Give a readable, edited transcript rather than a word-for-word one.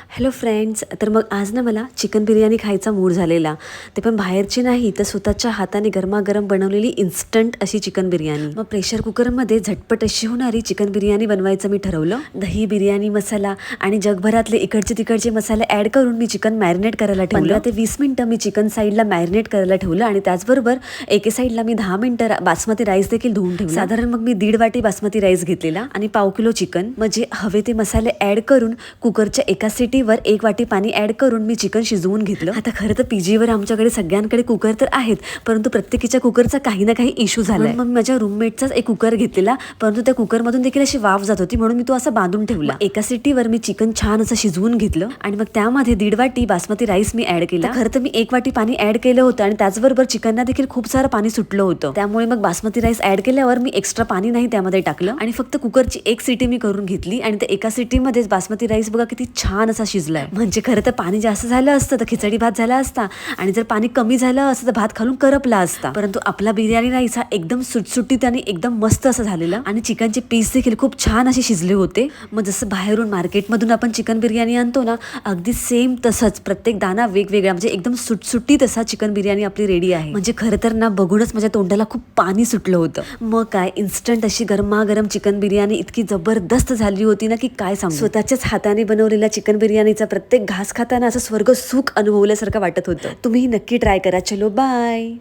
Hello friends, तर मग आज ना मला चिकन बिर्याणी खायचा मूड झालेला, ते पण बाहेरची नाही तर स्वतःच्या हाताने गरमागरम बनवलेली इन्स्टंट अशी चिकन बिर्याणी. मग प्रेशर कुकरमध्ये झटपट अशी होणारी चिकन बिर्याणी बनवायचं मी ठरवलं. दही, बिर्याणी मसाला आणि जगभरातले इकडचे तिकडचे मसाले ॲड करून मी चिकन मॅरिनेट करायला ठेवलं. 15 ते 20 मिनिटं मी चिकन साईडला मॅरिनेट करायला ठेवलं आणि त्याचबरोबर एके साईडला मी 10 मिनिटं बासमती राईस देखील धुवून ठेवला. साधारण मग मी 1.5 वाटी बासमती राईस घेतलेला आणि पाव किलो चिकन. म्हणजे हवे ते मसाले ॲड करून कुकरच्या एका सिटीवर 1 वाटी पाणी ॲड करून मी चिकन शिजवून घेतलं. आता खरं तर पीजीवर आमच्याकडे सगळ्यांकडे कुकर तर आहेत, परंतु प्रत्येकीच्या कुकरचा काही ना काही इश्यू झालाय. मग माझ्या रूममेटचाच एक कुकर घेतलेला, परंतु त्या कुकरमधून देखील अशी वाफ जात होती, म्हणून मी तो असा बांधून ठेवला. एका सिटीवर मी चिकन छान असं शिजवून घेतलं आणि मग त्यामध्ये 1.5 वाटी बासमती राईस मी ॲड केला. खरं तर मी 1 वाटी पाणी ॲड केलं होतं आणि त्याचबरोबर चिकनला देखील खूप सारं पाणी सुटलं होतं. त्यामुळे मग बासमती राईस ॲड केल्यावर मी एक्स्ट्रा पाणी नाही त्यामध्ये टाकलं आणि फक्त कुकरची एक सिटी मी करून घेतली आणि त्या एका सिटीमध्येच बासमती राईस बघा किती छान असा शिजलाय. म्हणजे खरं तर पाणी जास्त झालं असतं तर खिचडी भात झाला असता आणि जर पाणी कमी झालं असतं तर भात खालून करपला असता, परंतु आपला बिर्याणी राईस हा एकदम सुटसुटीत आणि एकदम मस्त असं झालेला आणि चिकनचे पीस देखील खूप छान असे शिजले होते. मग जसं बाहेरून मार्केटमधून आपण चिकन बिर्याणी आणतो ना, अगदी सेम तसंच प्रत्येक दाना वेगवेगळा, म्हणजे एकदम सुटसुटीत असा चिकन बिर्याणी आपली रेडी आहे. म्हणजे खरं तर ना बघूनच माझ्या तोंडाला खूप पाणी सुटलं होतं. मग काय इन्स्टंट अशी गरमागरम चिकन बिर्याणी इतकी जबरदस्त झाली होती ना की काय सांगू. स्वतःच्याच हाताने बनवलेल्या चिकन बिर्याणीचा प्रत्येक घास खाताना असं स्वर्ग सुख अनुभवल्यासारखं वाटत होतं. तुम्ही नक्की ट्राय करा. चलो बाय.